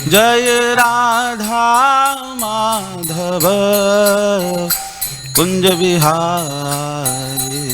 जय राधा माधव कुंज बिहारी।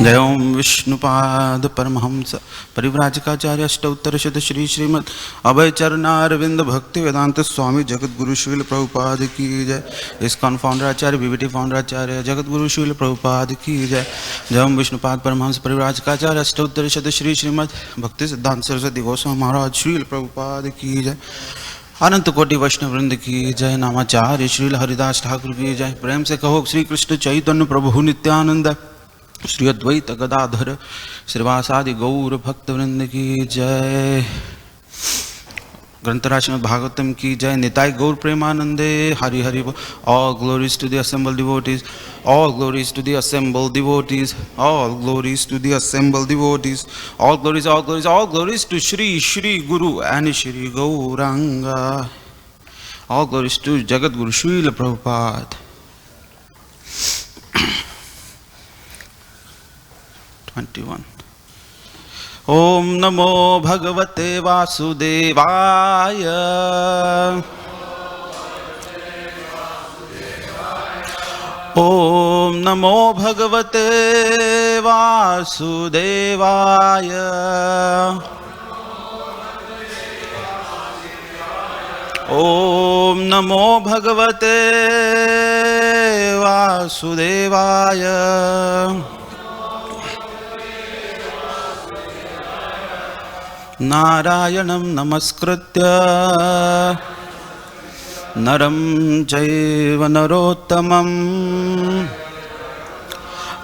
जय ओम विष्णुपाद परमहंस परिव्राजकाचार्य अष्टोत्तर शत श्री श्रीमद अभय चरणारविंद भक्ति वेदांत स्वामी जगत गुरु श्रील प्रभुपाद की जय। इस्कॉन फाउंडर आचार्य बीबीटी फाउंडर आचार्य जगत गुरु श्रील प्रभुपाद की जय। जय ओम विष्णुपाद परमहंस परिव्राजकाचार्य अष्टोत्तर शत श्री श्रीमद भक्ति सिद्धांत सरस्वती गोस्वामी महाराज श्रील प्रभुपाद की जय। अनंत कोटि वैष्णव वृंद की जय। नामाचार्य श्रील हरिदास ठाकुर की जय। प्रेम से कहो श्री कृष्ण चैतन्य प्रभु नित्यानंद श्री अद्वैत गदाधर श्रीवासादि गौर भक्त वृंद की जय। ग्रंथराज श्रीमद् भागवतम की जय। निताय गौर प्रेमानंदे Hari Hari. All glories to the assembled devotees, all glories to the assembled devotees, all glories to the assembled devotees, all glories all glories all glories to Shri Shri Guru and Shri Gauranga, all glories to Jagat Guru Srila Prabhupada. ओम नमो भगवते वासुदेवाय। ओम नमो भगवते वासुदेवाय। ओम नमो भगवते वासुदेवाय। नारायणं नमस्कृत्य नरं चैव नरोत्तमं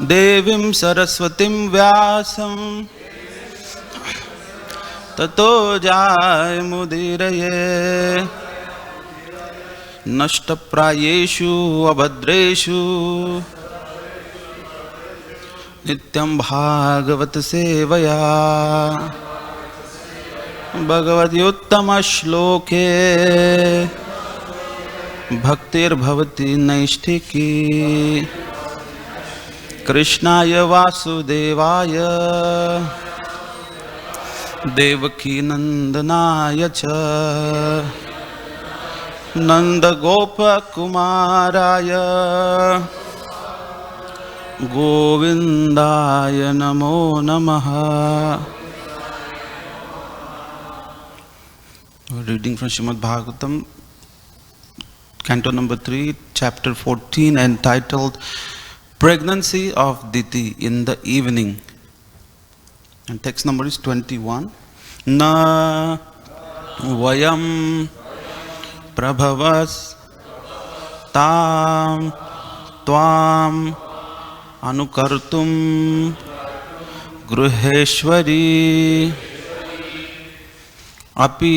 देवीं सरस्वतीं व्यासं ततो जायमुदीरये। नष्टप्रायेषु अभद्रेषु नित्यं भागवत सेवया भगवति उत्तम श्लोके भक्तिर्भवति नैष्ठिकी। कृष्णाय वासुदेवाय देवकी नंदनाय च नंदगोपकुमाराय गोविंदाय नमो नमः। Reading from Srimad Bhagavatam, Canto number 3, Chapter 14, entitled Pregnancy of Diti in the Evening. And text number is 21. Na vayam prabhavas tam tvam anukartum gruheshwari अपि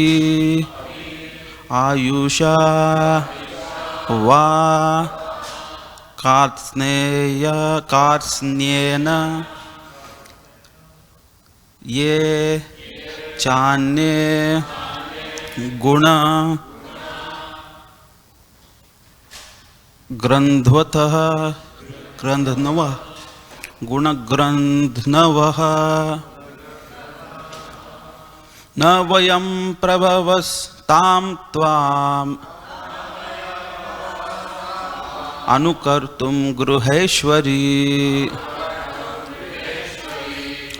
आयुषा वा कार्त्स्न्येन ये चान्ये गुण ग्रंथवतः ग्रंथनवः गुणग्रंथनवः न वयं प्रभवस्तां त्वाम् अनुकर्तुं गृहेश्वरी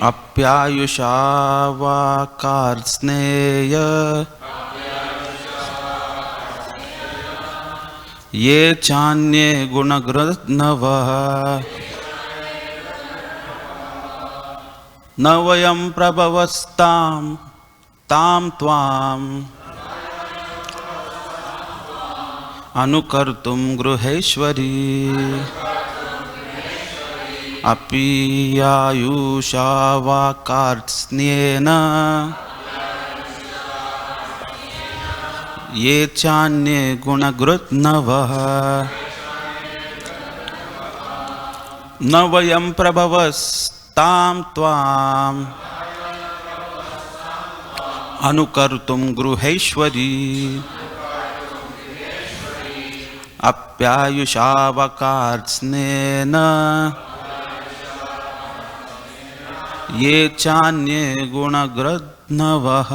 अप्यायुषा वा कार्त्स्नेय ये चान्ये गुणग्रंथनवः न वयं प्रभवस्तां ताम त्वाम अनुकर्तुं गृहेश्वरी अपि आयुषा वा कार्त्स्न्येन ये चान्ये गुणग्रंथनवः न वयं प्रभवस्तां त्वाम अनुकर्तुं गृहेश्वरी अप्यायुषा वा कार्त्स्न्येन ये चान्ये गुणग्रद्नवः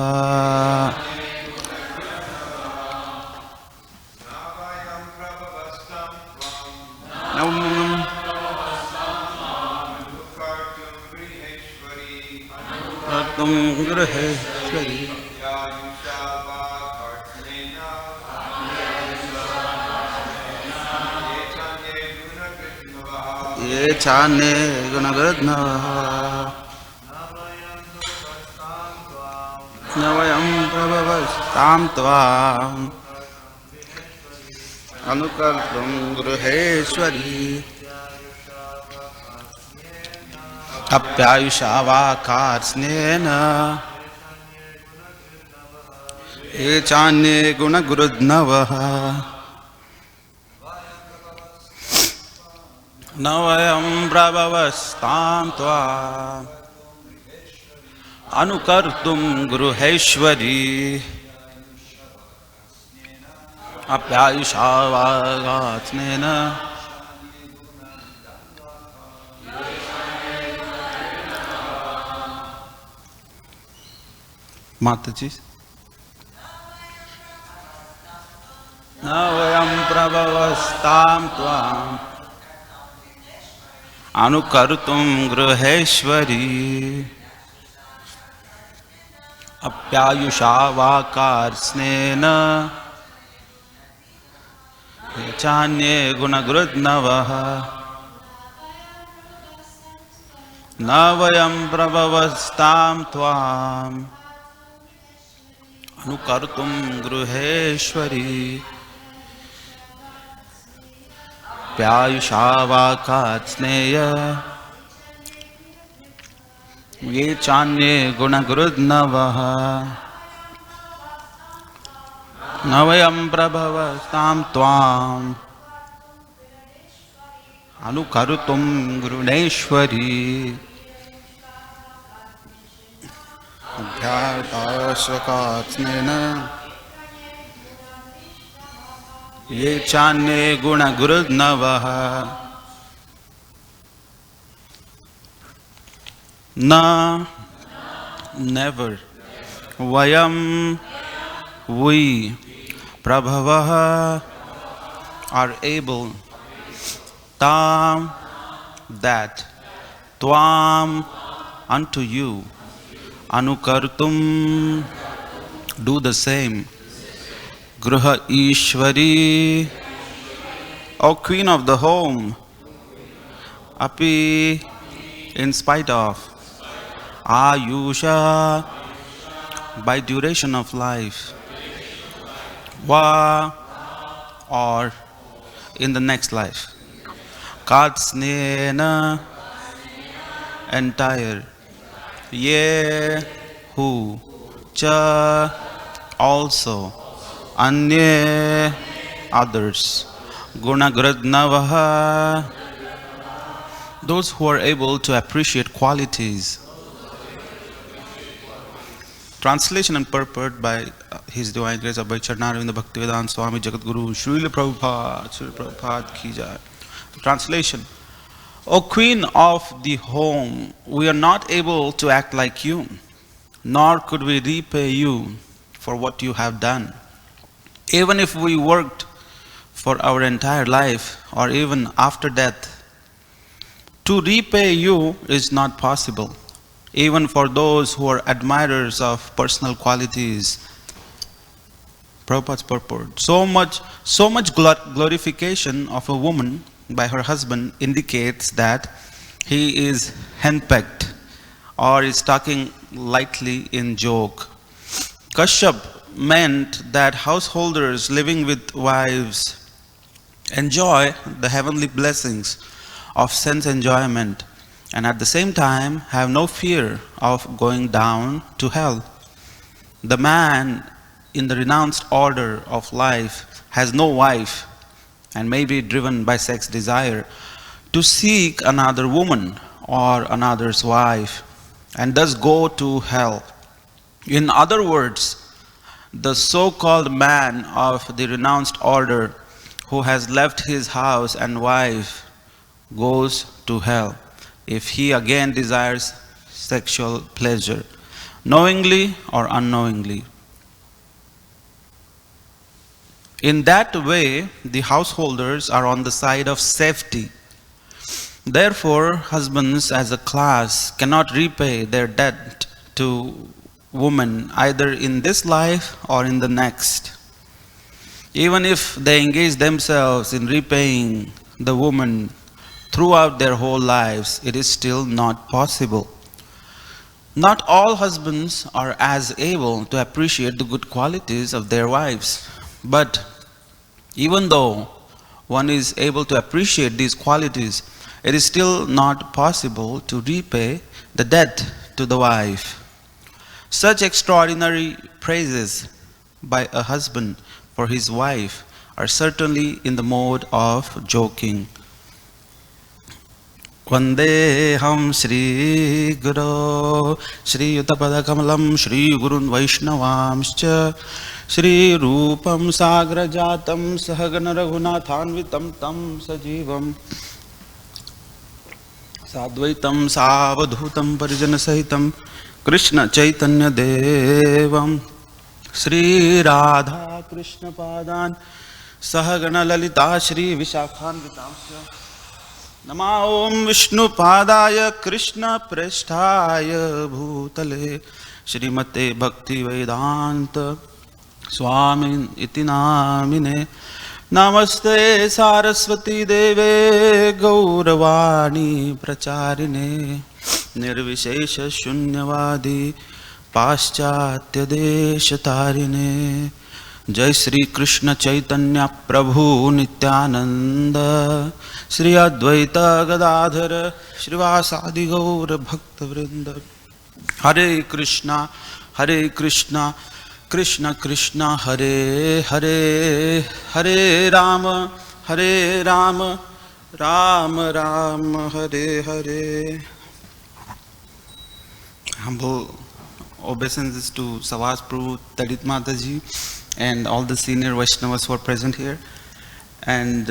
तुम गृहेश्वरी ये चान्ये गुणग्रद्नवः न वयं प्रभवस्तां त्वाम् अनुकर्तुं गृहेश्वरी अप्यायुषा वा कार्त्स्नेन ये चान्ये गुणगुरुद्नवः न वयं प्रभवस्तां त्वाम् अनुकर्तुं गृहेश्वरी अप्यायुषा वा कार्त्स्नेन माताजी न वयं प्रभवस्तां त्वाम् अनुकर्तुं गृहेश्वरी अप्यायुषा वा कार्त्स्नेन ये चान्ये गुणगृद्नवः न वयं प्रभवस्तां त्वाम् अनुकर्तुं गृहेश्वरी अप्यायुषा वा कार्त्स्नेय ये चान्ये गुणगृद्नवः न वयं प्रभवस्तां त्वाम् अनुकर्तुं गृहेश्वरी अध्यात्मस्वकात्स्नेन ये चान्ये गुणगुरुर्नवः न never vayam we prabhavah are able tam that tvam unto you anukartum do the same Gruha Ishwari, O Queen of the home, Api, in spite of, Ayusha, by duration of life, Va, or in the next life, Katsnena, entire, Ye, who, Cha, also, Anye, others. Gunagradnavaha, those who are able to appreciate qualities. Translation and purport by His Divine Grace Abhay Charnaravinda Bhaktivedanta Swami Jagadguru Srila Prabhupada Ki Jai. Translation. O Queen of the home, we are not able to act like you, nor could we repay you for what you have done. Even if we worked for our entire life or even after death, to repay you is not possible, even for those who are admirers of personal qualities. Prabhupada's purport. So much glorification of a woman by her husband indicates that he is henpecked or is talking lightly in joke. Kashyap meant that householders living with wives enjoy the heavenly blessings of sense enjoyment and at the same time have no fear of going down to hell. The man in the renounced order of life has no wife and may be driven by sex desire to seek another woman or another's wife and thus go to hell. In other words, the so-called man of the renounced order who has left his house and wife goes to hell if he again desires sexual pleasure, knowingly or unknowingly. In that way, the householders are on the side of safety. Therefore, husbands as a class cannot repay their debt to women either in this life or in the next. Even if they engage themselves in repaying the woman throughout their whole lives, it is still not possible. Not all husbands are as able to appreciate the good qualities of their wives. But even though one is able to appreciate these qualities, it is still not possible to repay the debt to the wife. Such extraordinary praises by a husband for his wife are certainly in the mode of joking. Vandeham Shri Guru Shri Yuttapada Kamalam Shri Gurun Vaishnavamscha Shri Rupam Sagra Jatam Sahagana Raghunathanvitam Tam Sajivam Sadvaitam Savadhutam Parijana Sahitam Krishna Chaitanya Devam Shri Radha Krishna Padan Sahagana Lalita Shri Vishakhanvitamscha Nama Om Vishnu Padaya Krishna Presthaya Bhutale Shrimate Bhakti Vedanta Swamin Iti Namine Namaste Saraswati Deve Gauravani Pracharine Nirvishesha Shunyavadi Paschatya Deshatarine Jai Sri Krishna Chaitanya Prabhu Nityananda Shri Advaita Gadadhara Shrivasadi Gaura Bhakta Vrinda Hare Krishna Krishna Krishna Hare Hare Hare Rama Rama Rama Hare Hare. Humble obeisances to Savas Prabhu, Tadit Mataji and all the senior Vaishnavas who are present here. And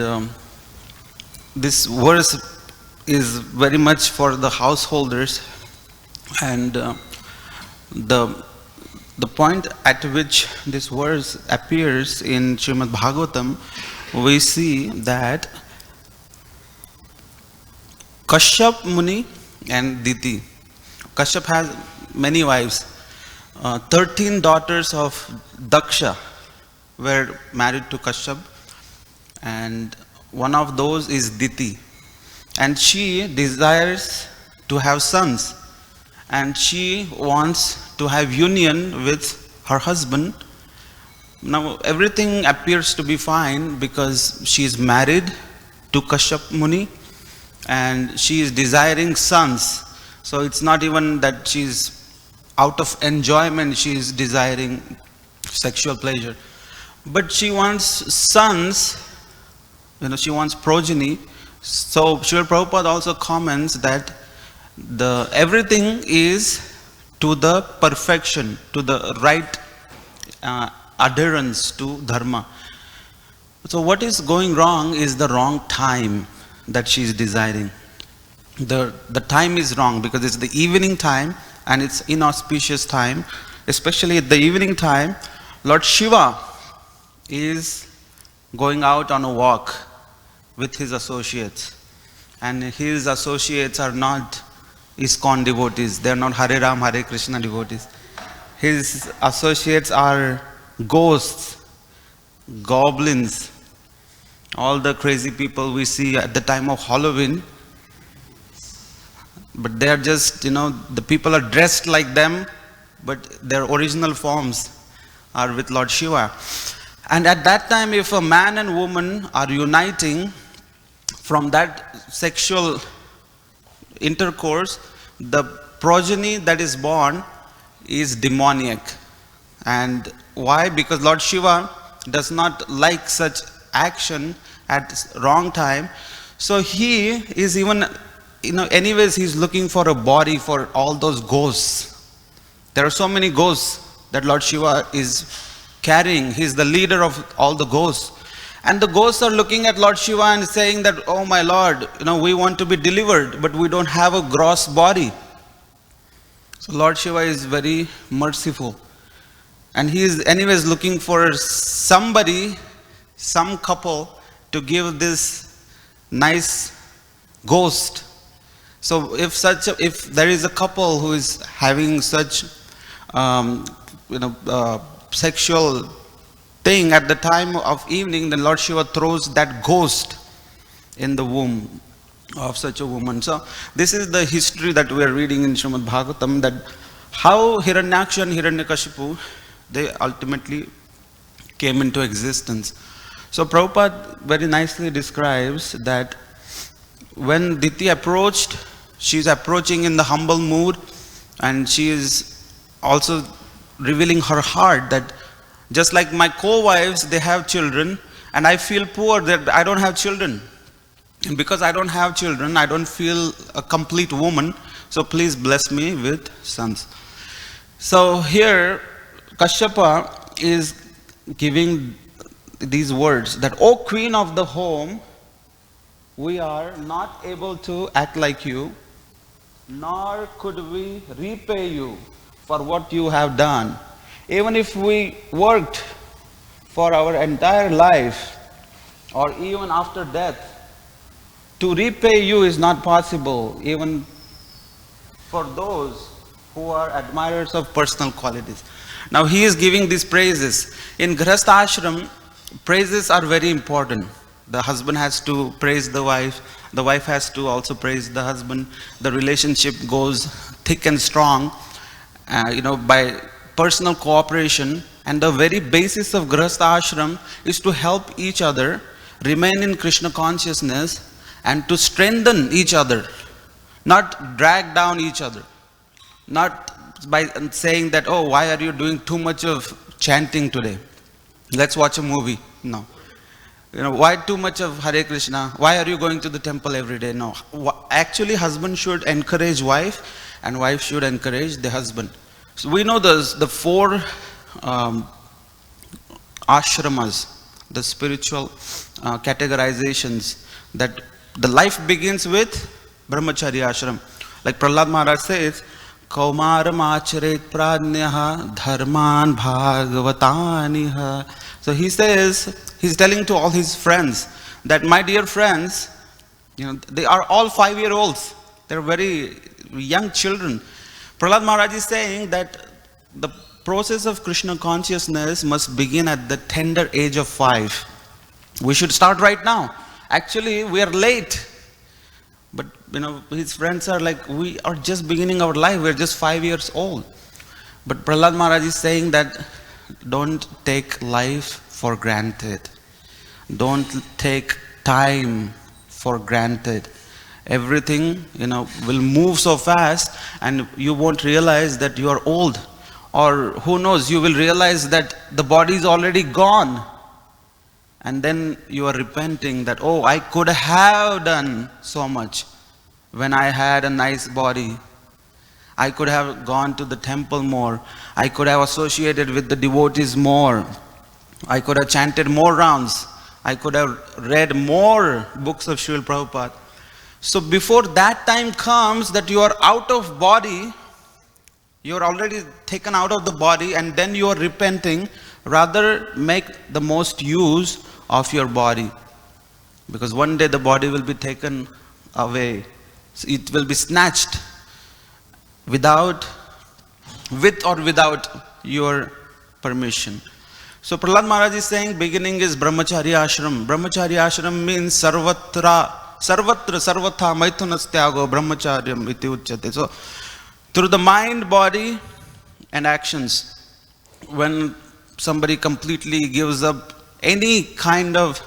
this verse is very much for the householders, and the point at which this verse appears in Srimad Bhagavatam, we see that Kashyap Muni and Diti. Kashyap has many wives. 13 daughters of Daksha were married to Kashyap, and one of those is Diti. And she desires to have sons, and she wants to have union with her husband. Now everything appears to be fine because she is married to Kashyap Muni and she is desiring sons. So it's not even that she is out of enjoyment, she is desiring sexual pleasure. But she wants sons, she wants progeny. So Srila Prabhupada also comments that everything is to the perfection, to the right adherence to dharma. So what is going wrong is the wrong time that she is desiring. The time is wrong because it's the evening time and it's inauspicious time. Especially at the evening time, Lord Shiva is going out on a walk with his associates. And his associates are not ISKCON devotees. They are not Hare Ram, Hare Krishna devotees. His associates are ghosts, goblins, all the crazy people we see at the time of Halloween. But they are just, the people are dressed like them, but their original forms are with Lord Shiva. And at that time, if a man and woman are uniting from that sexual intercourse, the progeny that is born is demoniac. And why? Because Lord Shiva does not like such action at wrong time. So he is even, anyways he's looking for a body for all those ghosts. There are so many ghosts that Lord Shiva is carrying. He's the leader of all the ghosts. And the ghosts are looking at Lord Shiva and saying that, oh my Lord, we want to be delivered, but we don't have a gross body. So Lord Shiva is very merciful. And he is anyways looking for somebody, some couple to give this nice ghost. So if there is a couple who is having such sexual thing at the time of evening, then Lord Shiva throws that ghost in the womb of such a woman. So this is the history that we are reading in Srimad Bhagavatam, that how Hiranyaksha and Hiranyakashipu, they ultimately came into existence. So Prabhupada very nicely describes that when Diti approached, she is approaching in the humble mood, and she is also revealing her heart that just like my co-wives, they have children, and I feel poor that I don't have children. And because I don't have children, I don't feel a complete woman, so please bless me with sons. So here, Kashyapa is giving these words that, O queen of the home, we are not able to act like you, nor could we repay you for what you have done. Even if we worked for our entire life, or even after death, to repay you is not possible, even for those who are admirers of personal qualities. Now he is giving these praises. In Grihastha Ashram, praises are very important. The husband has to praise the wife has to also praise the husband. The relationship goes thick and strong, by personal cooperation. And the very basis of Grihastha Ashram is to help each other remain in Krishna consciousness and to strengthen each other, not drag down each other. Not by saying that, oh, why are you doing too much of chanting today? Let's watch a movie. No. Why too much of Hare Krishna? Why are you going to the temple every day? No. Actually, husband should encourage wife, and wife should encourage the husband. So we know the four ashramas, the spiritual categorizations, that the life begins with Brahmacharya ashram. Like Prahlad Maharaj says, Kaumaram acharet pradnyaha dharman bhagavataniha. So he says, he's telling to all his friends that, my dear friends, they are all 5-year-olds. They're very young children. Prahlad Maharaj is saying that the process of Krishna consciousness must begin at the tender age of 5. We should start right now. Actually, we are late. But, his friends are like, we are just beginning our life. We're just 5 years old. But Prahlad Maharaj is saying that don't take life for granted. Don't take time for granted. Everything, will move so fast, and you won't realize that you are old. Or who knows, you will realize that the body is already gone. And then you are repenting that, oh, I could have done so much when I had a nice body. I could have gone to the temple more. I could have associated with the devotees more. I could have chanted more rounds. I could have read more books of Srila Prabhupada. So before that time comes that you are out of body, you are already taken out of the body, and then you are repenting, rather make the most use of your body. Because one day the body will be taken away. It will be snatched with or without your permission. So Prahlad Maharaj is saying beginning is Brahmacharya Ashram. Brahmacharya Ashram means sarvatra maithunastyago brahmacharyam iti uchyate. So through the mind, body and actions, when somebody completely gives up any kind of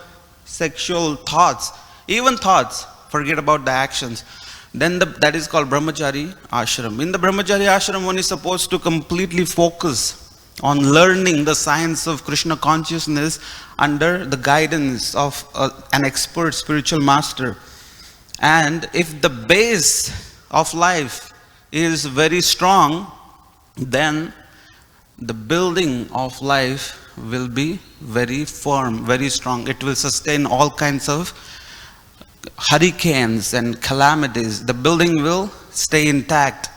sexual thoughts, even thoughts, forget about the actions, then that is called Brahmachari Ashram. In the Brahmachari Ashram, one is supposed to completely focus on learning the science of Krishna consciousness under the guidance of an expert spiritual master. And if the base of life is very strong, then the building of life will be very firm, very strong. It will sustain all kinds of hurricanes and calamities. The building will stay intact.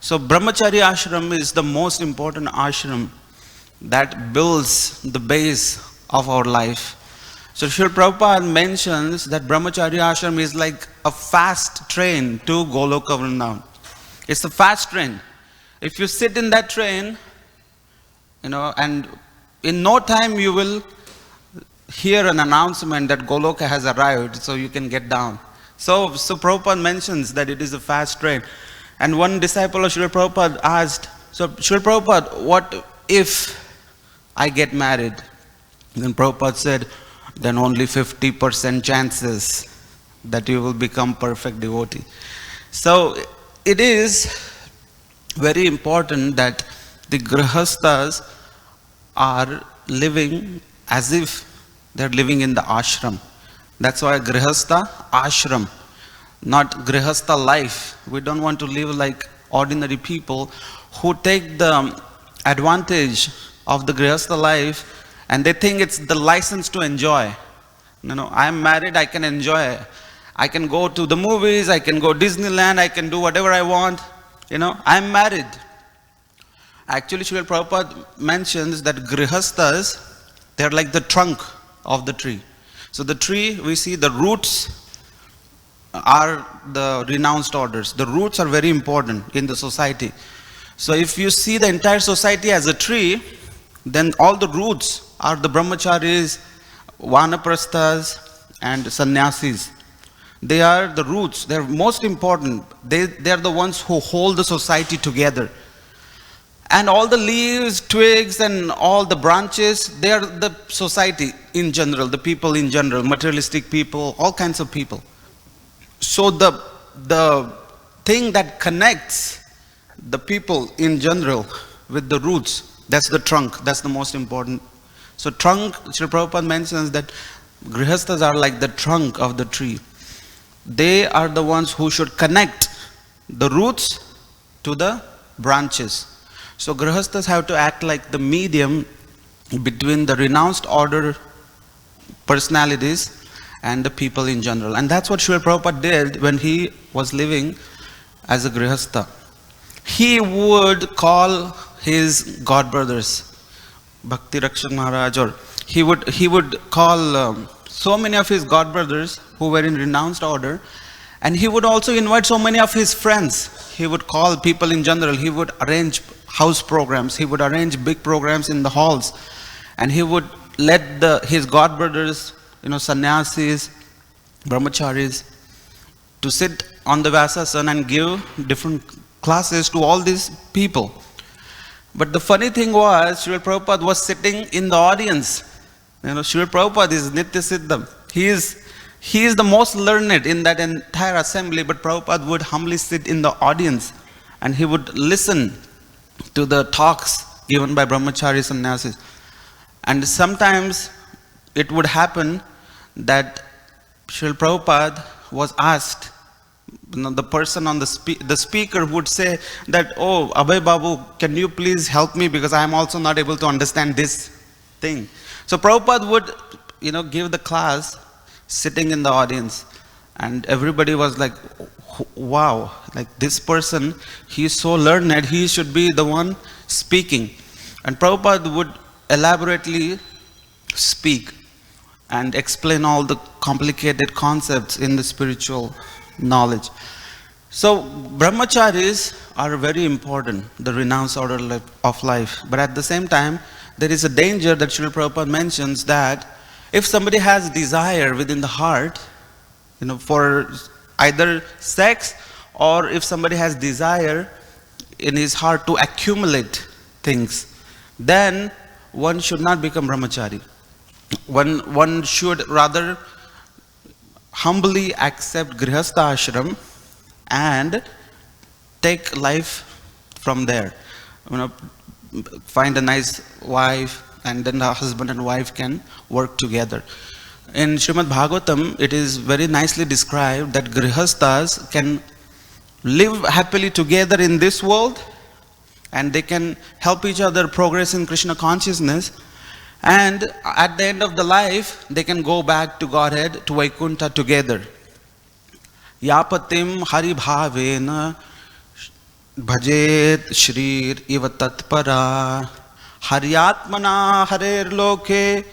So Brahmacharya ashram is the most important ashram that builds the base of our life. So Srila Prabhupada mentions that Brahmacharya ashram is like a fast train to Goloka Vrindavan. It's a fast train. If you sit in that train, and in no time you will hear an announcement that Goloka has arrived, so you can get down. So Prabhupada mentions that it is a fast train. And one disciple of Srila Prabhupada asked, so Srila Prabhupada, what if I get married? Then Prabhupada said, then only 50% chances that you will become perfect devotee. So it is very important that the grihasthas are living as if they're living in the ashram. That's why grihastha ashram, not grihastha life. We don't want to live like ordinary people who take the advantage of the grihastha life and they think it's the license to enjoy. I'm married, I can enjoy. I can go to the movies, I can go Disneyland, I can do whatever I want. I'm married. Actually, Srila Prabhupada mentions that grihasthas, they're like the trunk of the tree. So the tree, we see the roots are the renounced orders. The roots are very important in the society. So if you see the entire society as a tree, then all the roots are the brahmacharis, vanaprasthas, and sannyasis. They are the roots. They're most important. They're the ones who hold the society together. And all the leaves, twigs, and all the branches, they are the society in general, the people in general, materialistic people, all kinds of people. So the thing that connects the people in general with the roots, that's the trunk, that's the most important. So trunk, Srila Prabhupada mentions that grihasthas are like the trunk of the tree. They are the ones who should connect the roots to the branches. So grihasthas have to act like the medium between the renounced order personalities and the people in general. And that's what Srila Prabhupada did when he was living as a grihastha. He would call his god brothers, Bhakti Rakshak Maharaj, or he would call so many of his god brothers who were in renounced order, and he would also invite so many of his friends. He would call people in general. He would arrange house programs. He would arrange big programs in the halls, and he would let his god brothers, sannyasis, brahmacharis, to sit on the Vyasasana and give different classes to all these people. But the funny thing was, Srila Prabhupada was sitting in the audience. Srila Prabhupada is Nitya Siddham. He is the most learned in that entire assembly, but Prabhupada would humbly sit in the audience and he would listen to the talks given by brahmacharis and sannyasis. And sometimes it would happen that Srila Prabhupada was asked, the person on the speaker would say that, oh, Abhay Babu, can you please help me because I am also not able to understand this thing. So Prabhupada would, give the class sitting in the audience, and everybody was like, wow, like this person, he is so learned, he should be the one speaking. And Prabhupada would elaborately speak and explain all the complicated concepts in the spiritual knowledge. So brahmacharis are very important, the renounced order of life. But at the same time, there is a danger that Srila Prabhupada mentions, that if somebody has desire within the heart, for either sex, or if somebody has desire in his heart to accumulate things, then one should not become brahmachari. One should rather humbly accept grihastha ashram and take life from there. Find a nice wife, and then the husband and wife can work together. In Srimad Bhagavatam, it is very nicely described that grihasthas can live happily together in this world, and they can help each other progress in Krishna consciousness, and at the end of the life, they can go back to Godhead, to Vaikuntha together. Yapatim hari bhavena Bhajet Shrir Iva Tatpara Haryatmana Harer Loke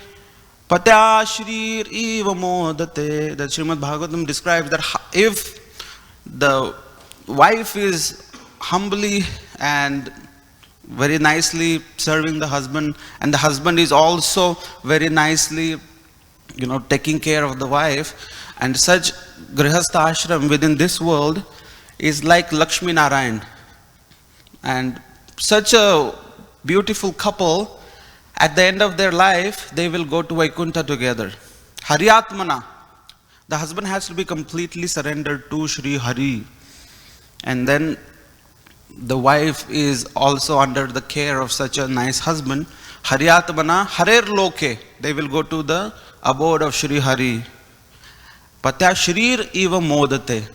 Patya Shrir Iva Modate. The Srimad Bhagavatam describes that if the wife is humbly and very nicely serving the husband, and the husband is also very nicely, taking care of the wife, and such grihastha ashram within this world is like Lakshmi Narayan. And such a beautiful couple, at the end of their life, they will go to Vaikuntha together. Haryatmana. The husband has to be completely surrendered to Shri Hari. And then the wife is also under the care of such a nice husband. Haryatmana, Harer Loke. They will go to the abode of Shri Hari. Patya Shrir Eva Modate.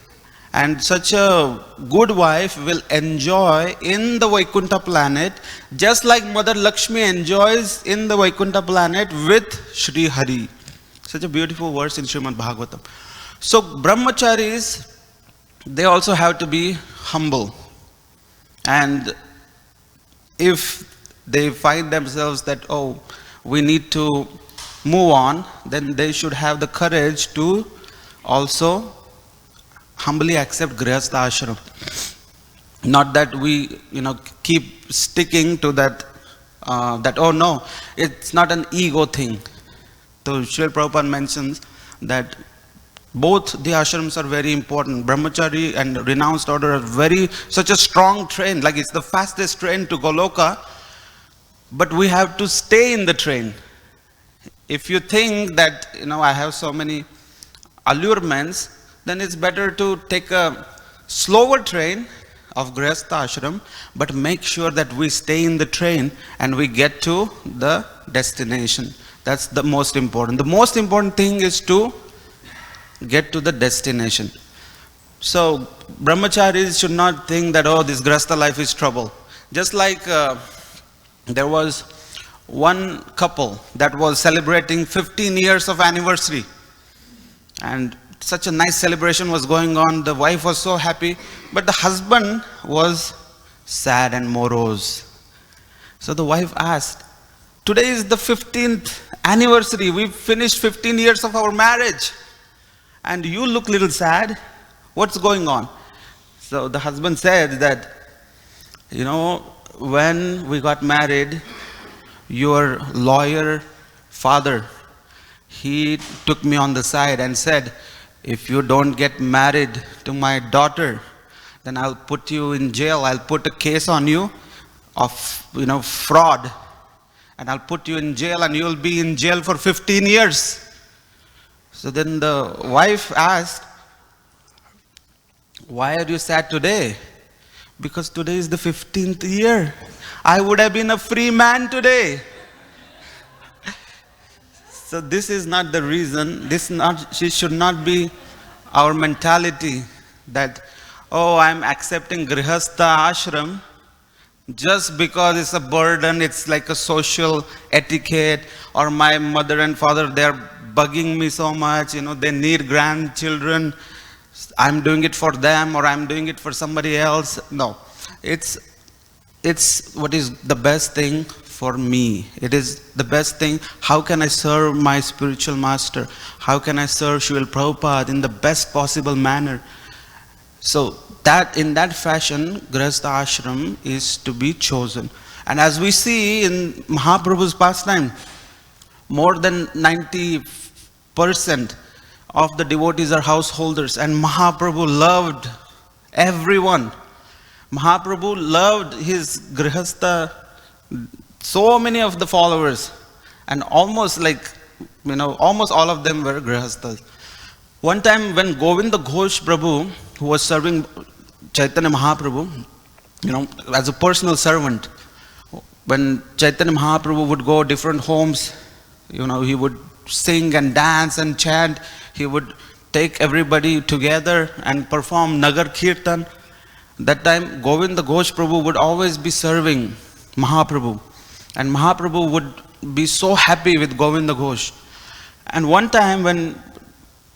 And such a good wife will enjoy in the Vaikuntha planet just like Mother Lakshmi enjoys in the Vaikuntha planet with Shri Hari. Such a beautiful verse in Srimad Bhagavatam. So brahmacharis, they also have to be humble. And if they find themselves that, we need to move on, then they should have the courage to also humbly accept grihastha ashram. Not that we, keep sticking to that, it's not an ego thing. So Srila Prabhupada mentions that both the ashrams are very important. Brahmachari and renounced order are such a strong train, like it's the fastest train to Goloka, but we have to stay in the train. If you think that, I have so many allurements, then it's better to take a slower train of grihastha ashram, but make sure that we stay in the train and we get to the destination. That's the most important. The most important thing is to get to the destination. So brahmacharis should not think that, this grihastha life is trouble. Just like there was one couple that was celebrating 15 years of anniversary, and such a nice celebration was going on. The wife was so happy, but the husband was sad and morose. So the wife asked, today is the 15th anniversary. We've finished 15 years of our marriage, and you look a little sad. What's going on? So the husband said that, when we got married, your lawyer father, he took me on the side and said, if you don't get married to my daughter, then I'll put you in jail. I'll put a case on you of, fraud. And I'll put you in jail, and you'll be in jail for 15 years. So then the wife asked, why are you sad today? Because today is the 15th year. I would have been a free man today. So this is not the reason. She should not be our mentality that, I'm accepting grihastha ashram just because it's a burden, it's like a social etiquette, or my mother and father, they're bugging me so much, they need grandchildren, I'm doing it for them, or I'm doing it for somebody else. No, it's what is the best thing for me. It is the best thing. How can I serve my spiritual master? How can I serve Srila Prabhupada in the best possible manner? So that in that fashion, grihastha ashram is to be chosen. And as we see in Mahaprabhu's pastime, more than 90% of the devotees are householders, and Mahaprabhu loved everyone. Mahaprabhu loved his grihastha, so many of the followers, and almost all of them were grihasthas. One time when Govinda Ghosh Prabhu, who was serving Chaitanya Mahaprabhu, as a personal servant, when Chaitanya Mahaprabhu would go different homes, he would sing and dance and chant. He would take everybody together and perform Nagar Kirtan. That time, Govinda Ghosh Prabhu would always be serving Mahaprabhu. And Mahaprabhu would be so happy with Govinda Ghosh. And one time when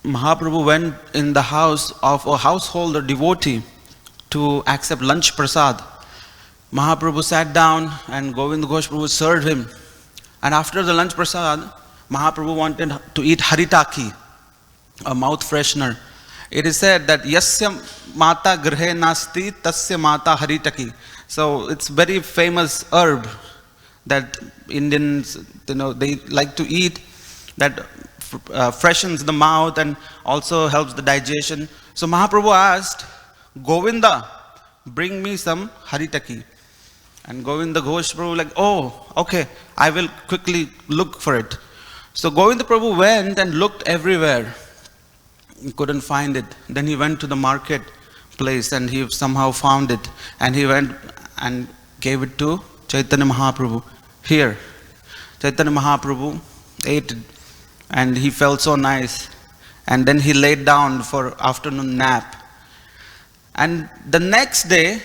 Mahaprabhu went in the house of a householder devotee to accept lunch prasad. Mahaprabhu sat down and Govind Ghosh Prabhu served him. And after the lunch prasad, Mahaprabhu wanted to eat haritaki, a mouth freshener. It is said that yasya mata grihe nasti tasya mata haritaki. So it's very famous herb that Indians, they like to eat, that freshens the mouth and also helps the digestion. So Mahaprabhu asked, Govinda, bring me some haritaki. And Govinda Ghosh Prabhu like, oh, okay, I will quickly look for it. So Govinda Prabhu went and looked everywhere. He couldn't find it. Then he went to the market place and he somehow found it. And he went and gave it to Chaitanya Mahaprabhu. Here. Chaitanya Mahaprabhu ate it and he felt so nice. And then he laid down for afternoon nap. And the next day,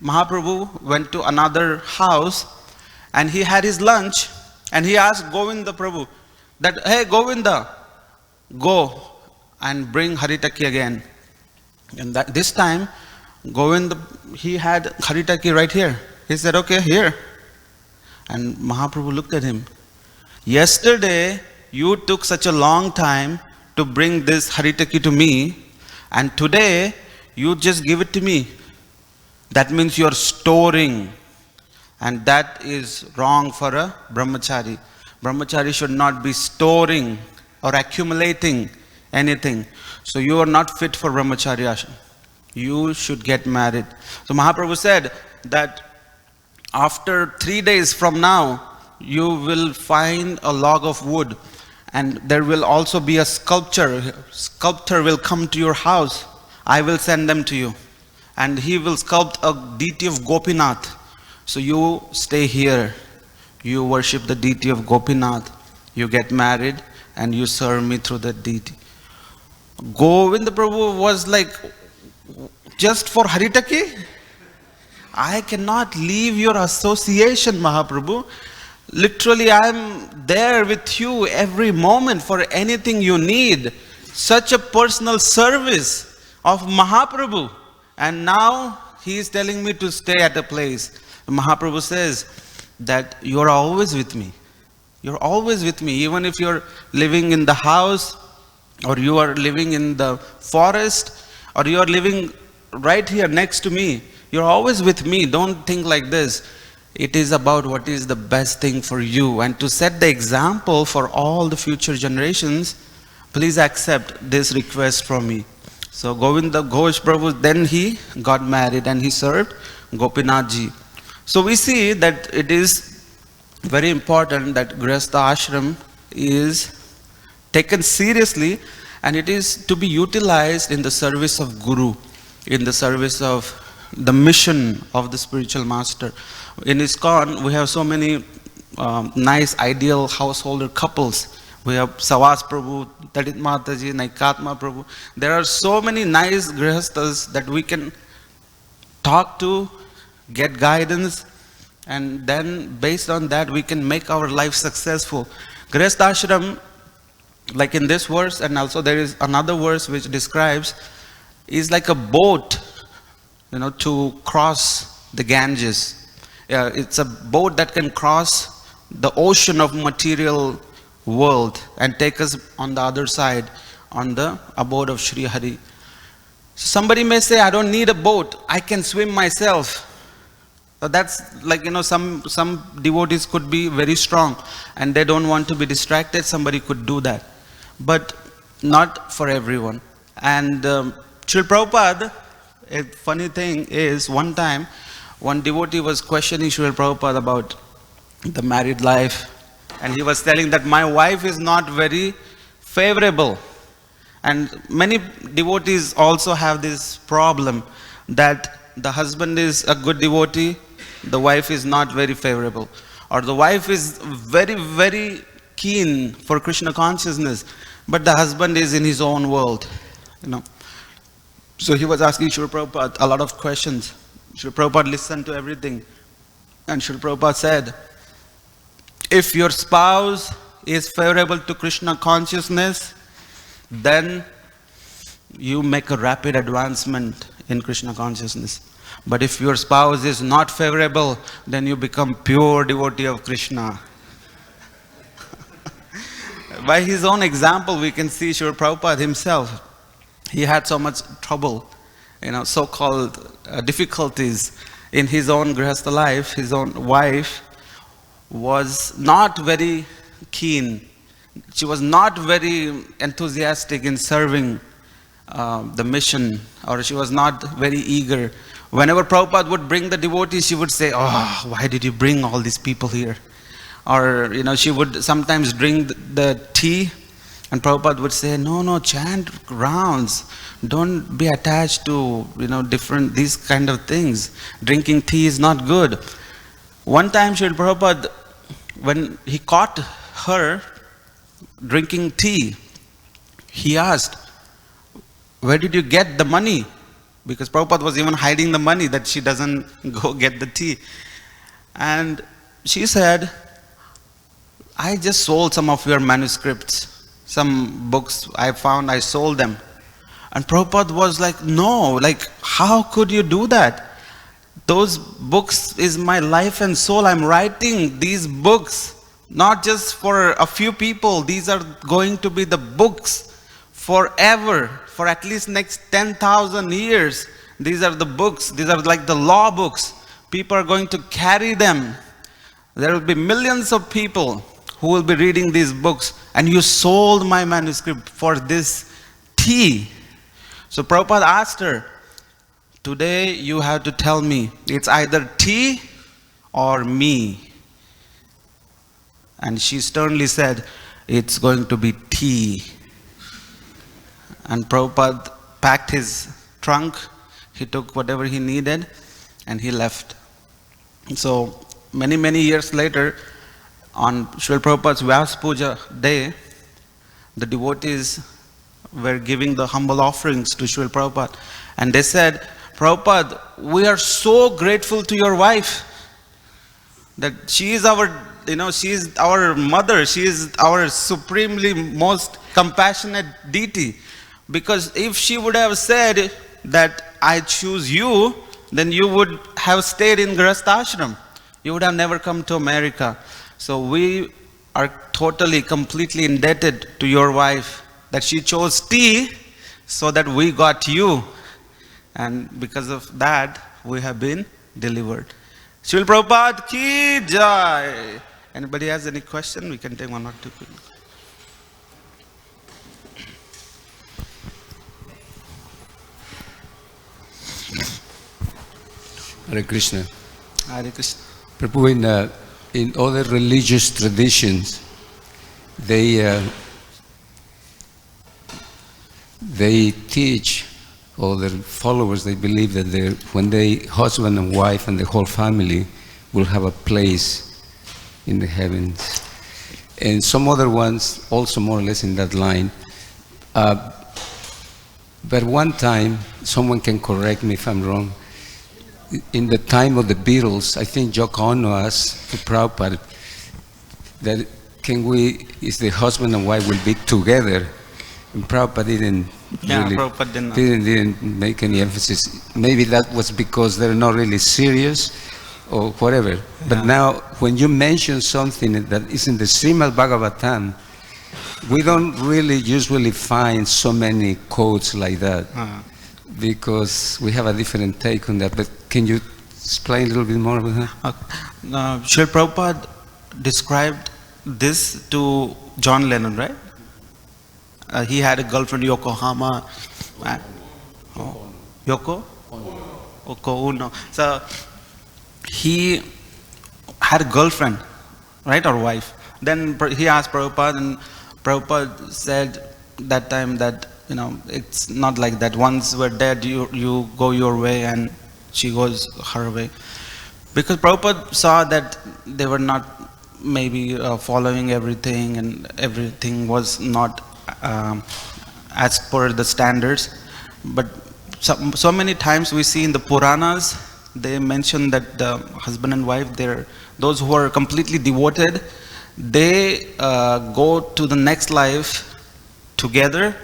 Mahaprabhu went to another house and he had his lunch and he asked Govinda Prabhu that, hey Govinda, go and bring haritaki again. And this time, Govinda, he had haritaki right here. He said, okay, here. And Mahaprabhu looked at him. Yesterday, you took such a long time to bring this haritaki to me, and today, you just give it to me. That means you are storing, and that is wrong for a brahmachari. Brahmachari should not be storing or accumulating anything. So you are not fit for brahmachari ashram. You should get married. So Mahaprabhu said that after 3 days from now, you will find a log of wood, and there will also be a sculptor. Sculptor will come to your house. I will send them to you. And he will sculpt a deity of Gopinath. So you stay here. You worship the deity of Gopinath. You get married and you serve me through that deity. Govinda Prabhu was like, just for haritaki? I cannot leave your association, Mahaprabhu. Literally, I am there with you every moment for anything you need. Such a personal service of Mahaprabhu. And now he is telling me to stay at a place. Mahaprabhu says that you are always with me. You're always with me. Even if you're living in the house, or you are living in the forest, or you are living right here next to me, you're always with me. Don't think like this. It is about what is the best thing for you. And to set the example for all the future generations, please accept this request from me. So Govinda Ghosh Prabhu, then he got married and he served Gopinath Ji. So we see that it is very important that Grihastha Ashram is taken seriously, and it is to be utilized in the service of Guru, in the service of the mission of the spiritual master. In ISKCON, we have so many nice ideal householder couples. We have Savas Prabhu, Tadit Mataji, Naikatma Prabhu. There are so many nice grihasthas that we can talk to, get guidance, and then based on that we can make our life successful. Grihastha Ashram, like in this verse, and also there is another verse which describes, is like a boat, to cross the Ganges. It's a boat that can cross the ocean of material world and take us on the other side, on the abode of Sri Hari. Somebody may say, I don't need a boat, I can swim myself. That's like, some devotees could be very strong and they don't want to be distracted. Somebody could do that, but not for everyone. And Srila Prabhupada, a funny thing is, one time one devotee was questioning Srila Prabhupada about the married life, and he was telling that my wife is not very favorable. And many devotees also have this problem, that the husband is a good devotee, the wife is not very favorable, or the wife is very, very keen for Krishna consciousness, but the husband is in his own world, So he was asking Srila Prabhupada a lot of questions. Srila Prabhupada listened to everything, and Srila Prabhupada said, if your spouse is favorable to Krishna consciousness, then you make a rapid advancement in Krishna consciousness. But if your spouse is not favorable, then you become pure devotee of Krishna. By his own example, we can see Srila Prabhupada himself. He had so much trouble, so-called difficulties in his own grihastha life. His own wife was not very keen. She was not very enthusiastic in serving the mission, or she was not very eager. Whenever Prabhupada would bring the devotees, she would say, "Oh, why did you bring all these people here?" Or, she would sometimes drink the tea, and Prabhupada would say, no, chant rounds. Don't be attached to, these kind of things. Drinking tea is not good. One time, Srila Prabhupada, when he caught her drinking tea, he asked, "Where did you get the money?" Because Prabhupada was even hiding the money that she doesn't go get the tea. And she said, "I just sold some of your manuscripts. Some books I found, I sold them." And Prabhupada was like, "No, how could you do that? Those books is my life and soul. I'm writing these books, not just for a few people. These are going to be the books forever, for at least next 10,000 years. These are the books. These are like the law books. People are going to carry them. There will be millions of people who will be reading these books, and you sold my manuscript for this tea." So Prabhupada asked her, "Today you have to tell me, it's either tea or me." And she sternly said, "It's going to be tea." And Prabhupada packed his trunk, he took whatever he needed, and he left. So many years later, on Srila Prabhupada's Vyas Puja day, the devotees were giving the humble offerings to Srila Prabhupada. And they said, "Prabhupada, we are so grateful to your wife that she is our, she is our mother. She is our supremely most compassionate deity. Because if she would have said that I choose you, then you would have stayed in Grihastha ashram. You would have never come to America. So we are totally, completely indebted to your wife that she chose tea so that we got you. And because of that, we have been delivered." Srila Prabhupada ki jai. Anybody has any question? We can take one or two. Hare Krishna. Hare Krishna. Prabhu, in other religious traditions, they teach, or their followers, they believe that when they, husband and wife and the whole family, will have a place in the heavens. And some other ones also more or less in that line. But one time, someone can correct me if I'm wrong, in the time of the Beatles, I think Yoko Ono asked to Prabhupada that is the husband and wife will be together, and Prabhupada didn't Prabhupada didn't make any emphasis. Maybe that was because they're not really serious or whatever. Yeah. But now, when you mention something that is in the Srimad Bhagavatam, we don't really usually find so many quotes like that. Because we have a different take on that. But can you explain a little bit more about that? Srila Prabhupada described this to John Lennon, right? He had a girlfriend, Yokohama. Yoko Ono. So he had a girlfriend, right, or wife. Then he asked Prabhupada, and Prabhupada said that time that, it's not like that. Once we're dead, you go your way and she goes her way. Because Prabhupada saw that they were not maybe following everything, and everything was not as per the standards. But so many times we see in the Puranas, they mention that the husband and wife, those who are completely devoted, they go to the next life together,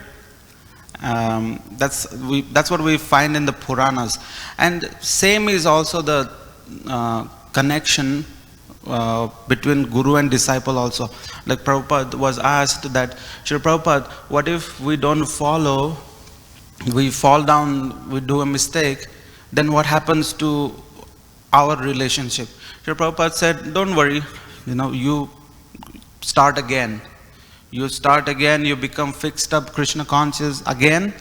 That's what we find in the Puranas. And same is also the connection between guru and disciple also. Like Prabhupada was asked that, Sri Prabhupada, what if we don't follow, we fall down, we do a mistake, then what happens to our relationship? Sri Prabhupada said, don't worry, you start again. You start again, you become fixed up Krishna conscious again,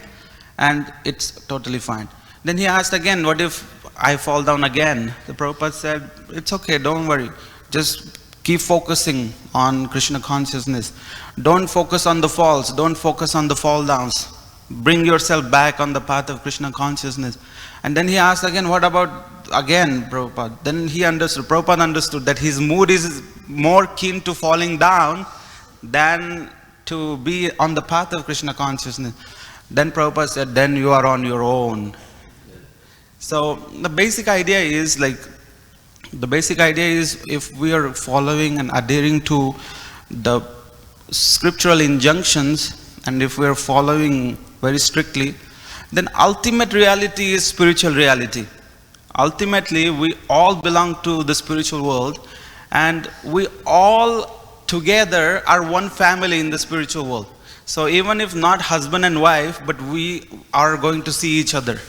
and it's totally fine. Then he asked again, what if I fall down again? The Prabhupada said, it's okay, don't worry. Just keep focusing on Krishna consciousness. Don't focus on the falls, don't focus on the fall downs. Bring yourself back on the path of Krishna consciousness. And then he asked again, what about again, Prabhupada? Then Prabhupada understood that his mood is more keen to falling down than to be on the path of Krishna consciousness. Then Prabhupada said, then you are on your own. So the basic idea is if we are following and adhering to the scriptural injunctions, and if we are following very strictly, then ultimate reality is spiritual reality. Ultimately, we all belong to the spiritual world, and we all together are one family in the spiritual world. So even if not husband and wife, but we are going to see each other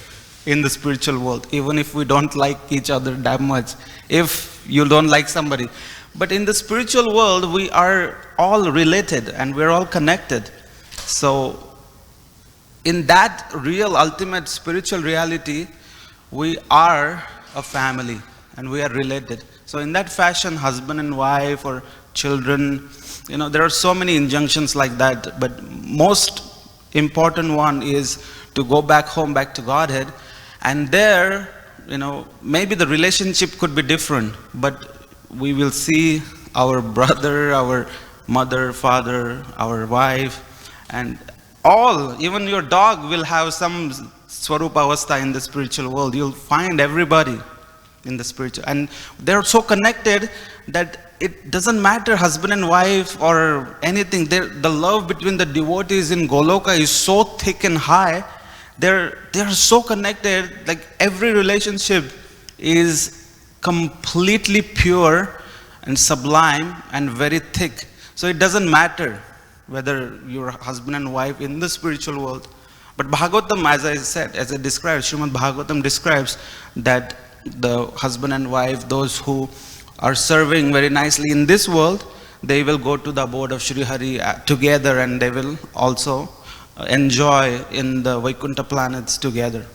in the spiritual world, even if we don't like each other that much, if you don't like somebody. But in the spiritual world, we are all related and we're all connected. So in that real ultimate spiritual reality, we are a family and we are related. So in that fashion, husband and wife or children, there are so many injunctions like that, but most important one is to go back home, back to Godhead. And there, maybe the relationship could be different, but we will see our brother, our mother, father, our wife, and even your dog will have some Swarupa Avastha in the spiritual world. You'll find everybody in the spiritual, and they're so connected that it doesn't matter husband and wife or anything. The love between the devotees in Goloka is so thick and high. They're so connected, like every relationship is completely pure and sublime and very thick. So it doesn't matter whether you're husband and wife in the spiritual world. But Bhagavatam, as I said, as I described, Srimad Bhagavatam describes that the husband and wife, those who are serving very nicely in this world, they will go to the abode of Sri Hari together, and they will also enjoy in the Vaikuntha planets together.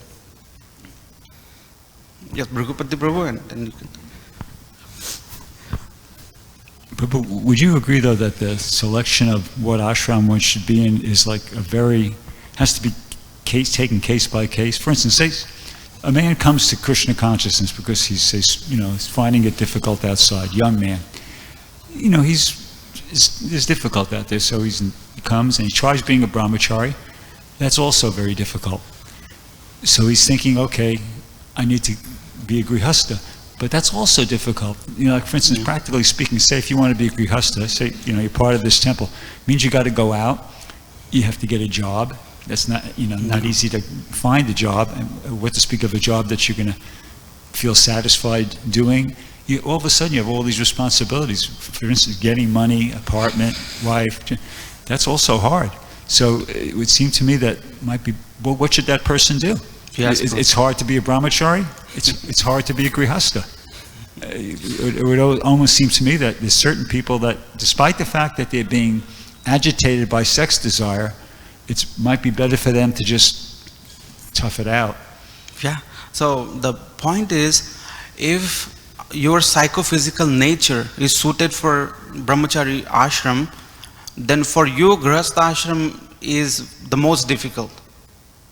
Yes, Bhragupati Prabhu, and then you can. But would you agree, though, that the selection of what ashram one should be in is like has to be taken case by case? For instance, say a man comes to Krishna consciousness because he's finding it difficult outside, young man. It's difficult out there, so he comes and he tries being a brahmachari. That's also very difficult. So he's thinking, okay, I need to be a grihastha. But that's also difficult. Like for instance, practically speaking, say if you want to be a grihastha, say you're part of this temple, means you got to go out, you have to get a job. That's not not easy to find a job, and what to speak of a job that you're going to feel satisfied doing. All of a sudden you have all these responsibilities. For instance, getting money, apartment, wife, that's also hard. So it would seem to me that might be, well, what should that person do? Yes, it's hard to be a brahmachari. It's hard to be a grihastha. It would almost seem to me that there's certain people that, despite the fact that they're being agitated by sex desire, it might be better for them to just tough it out. Yeah. So the point is, if your psychophysical nature is suited for brahmachari ashram, then for you grihastha ashram is the most difficult.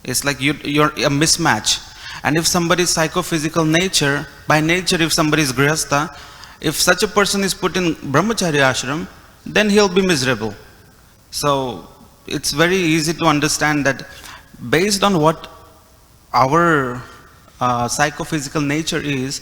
It's like you're a mismatch. And if somebody's psychophysical nature, by nature if somebody is grihastha, if such a person is put in brahmachari ashram, then he'll be miserable. So it's very easy to understand that based on what our psychophysical nature is,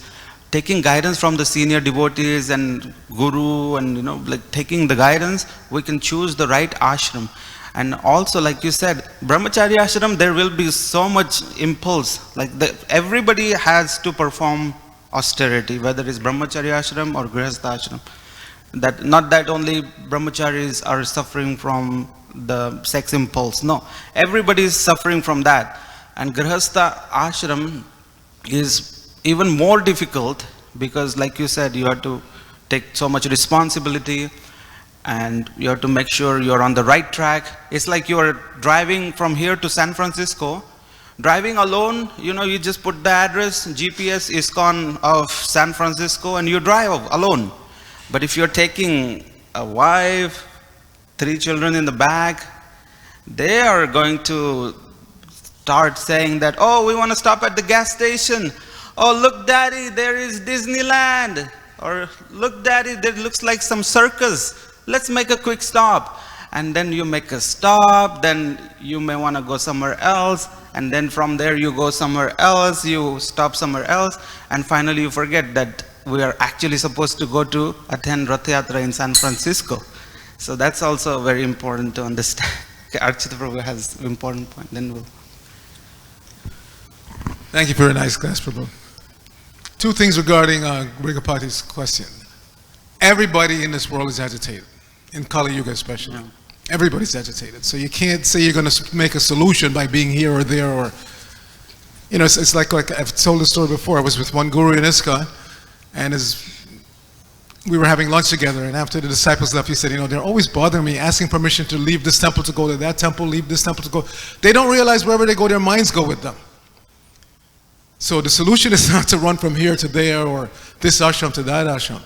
taking guidance from the senior devotees and guru and taking the guidance, we can choose the right ashram. And also, like you said, brahmacharya ashram, there will be so much impulse. Like everybody has to perform austerity, whether it's brahmacharya ashram or grihastha ashram. That not that only brahmacharis are suffering from the sex impulse. No, everybody is suffering from that. And grihastha ashram is even more difficult because, like you said, you have to take so much responsibility and you have to make sure you're on the right track. It's like you are driving from here to San Francisco. Driving alone, you just put the address, GPS ISKCON of San Francisco, and you drive alone. But if you're taking a wife, 3 children in the back, they are going to start saying that, oh, we want to stop at the gas station. Oh, look, Daddy, there is Disneyland. Or look, Daddy, there looks like some circus. Let's make a quick stop. And then you make a stop, then you may want to go somewhere else. And then from there you go somewhere else, you stop somewhere else. And finally you forget that we are actually supposed to go to attend Rath Yatra in San Francisco. So that's also very important to understand. Okay, Archita Prabhu has an important point. Then we'll. Thank you for a nice class, Prabhu. 2 things regarding Brigapati's question. Everybody in this world is agitated, in Kali Yuga especially. Yeah. Everybody's agitated. So you can't say you're going to make a solution by being here or there or, it's like I've told the story before. I was with one guru in ISKCON, and we were having lunch together, and after the disciples left, he said, they're always bothering me, asking permission to leave this temple to go to that temple, leave this temple to go. They don't realize wherever they go, their minds go with them. So the solution is not to run from here to there or this ashram to that ashram.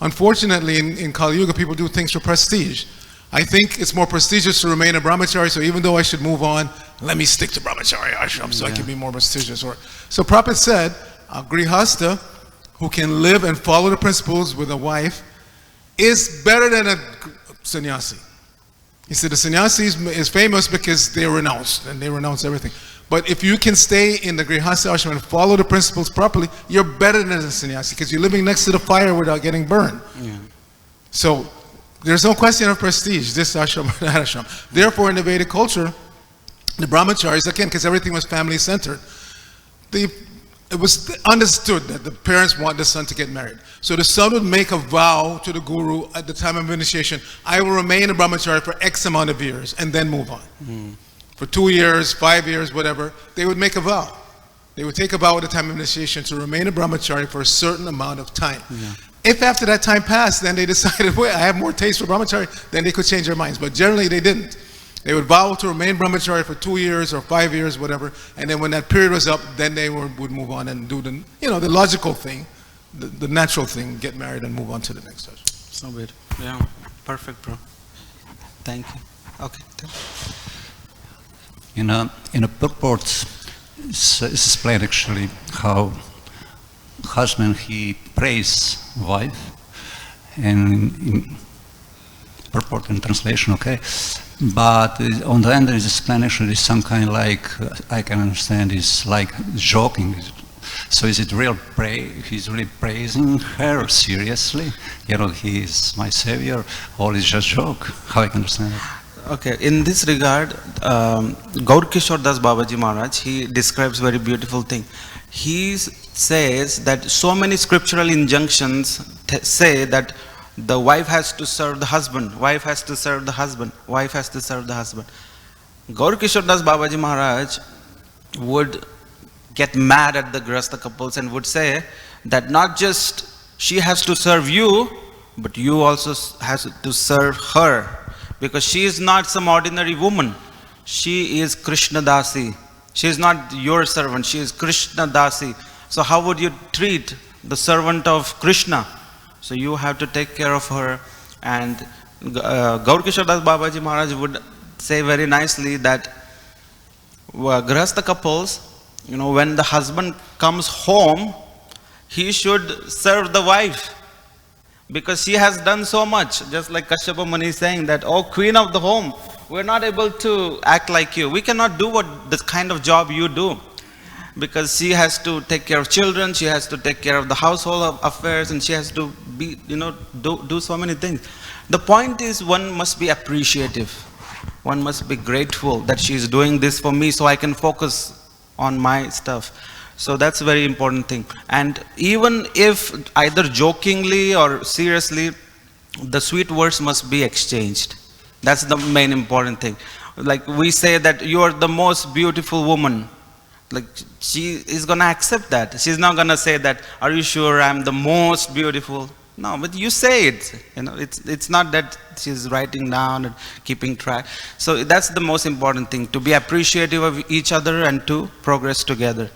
Unfortunately, in Kali Yuga, people do things for prestige. I think it's more prestigious to remain a brahmachari, so even though I should move on, let me stick to brahmachari ashram so I can be more prestigious. So Prabhupada said, a grihastha who can live and follow the principles with a wife is better than a sannyasi. He said the sannyasi is famous because they are renounced, and they renounce everything. But if you can stay in the grihastha ashram and follow the principles properly, you're better than a sannyasi because you're living next to the fire without getting burned. Yeah. So there's no question of prestige, this ashram or that ashram. Therefore, in the Vedic culture, the brahmacharis, again, because everything was family-centered, it was understood that the parents want the son to get married. So the son would make a vow to the guru at the time of initiation, I will remain a brahmachari for X amount of years, and then move on. For 2 years, 5 years, whatever, they would make a vow. They would take a vow at the time of initiation to remain a brahmachari for a certain amount of time. Yeah. If after that time passed, then they decided, wait, I have more taste for brahmachari, then they could change their minds. But generally they didn't. They would vow to remain brahmachari for 2 years or 5 years, whatever, and then when that period was up, then they would move on and do the logical thing, the natural thing, get married and move on to the next stage. So weird. Yeah, perfect, bro. Thank you. Okay. In a purport, it's explained actually how husband he praise wife, and in purport and translation, okay. But on the end, there is explanation. Is some kind like I can understand is like joking. So is it real he's really praising her seriously? He is my savior, or is just joke? How I can understand it? Okay, in this regard, Gaur Kishore Das Babaji Maharaj, he describes very beautiful thing. He says that so many scriptural injunctions say that the wife has to serve the husband, wife has to serve the husband, wife has to serve the husband. Gaur Kishore Das Babaji Maharaj would get mad at the Grihastha couples and would say that not just she has to serve you, but you also has to serve her. Because she is not some ordinary woman. She is Krishna Dasi. She is not your servant. She is Krishna Dasi. So how would you treat the servant of Krishna? So you have to take care of her. And Gaur Kishore Das Babaji Maharaj would say very nicely that Grihastha couples, when the husband comes home, he should serve the wife. Because she has done so much, just like Kashyapa Muni is saying that, oh queen of the home, we're not able to act like you. We cannot do the kind of job you do. Because she has to take care of children, she has to take care of the household affairs, and she has to be, do so many things. The point is one must be appreciative. one must be grateful that she is doing this for me so I can focus on my stuff. So that's a very important thing. And even if either jokingly or seriously, the sweet words must be exchanged. That's the main important thing. Like we say that you are the most beautiful woman. Like she is gonna accept that. She's not gonna say that, are you sure I'm the most beautiful? No, but you say it. You know, it's not that she's writing down and keeping track. So that's the most important thing, to be appreciative of each other and to progress together.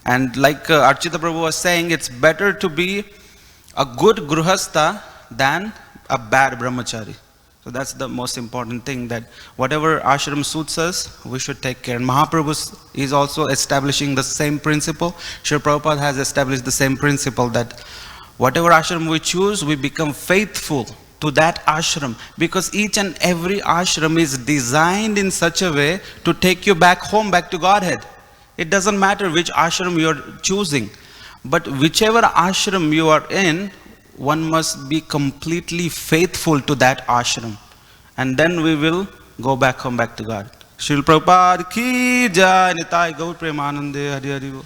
And like Archita Prabhu was saying, it's better to be a good Gruhastha than a bad Brahmachari. So that's the most important thing, that whatever ashram suits us, we should take care. And Mahaprabhu is also establishing the same principle. Srila Prabhupada has established the same principle, that whatever ashram we choose, we become faithful to that ashram, because each and every ashram is designed in such a way to take you back home, back to Godhead. It doesn't matter which ashram you are choosing, but whichever ashram you are in, one must be completely faithful to that ashram, and then we will go back home, back to God. Srila Prabhupada ki jai, Nitai Gaur Premanande, Hari Hari Bol.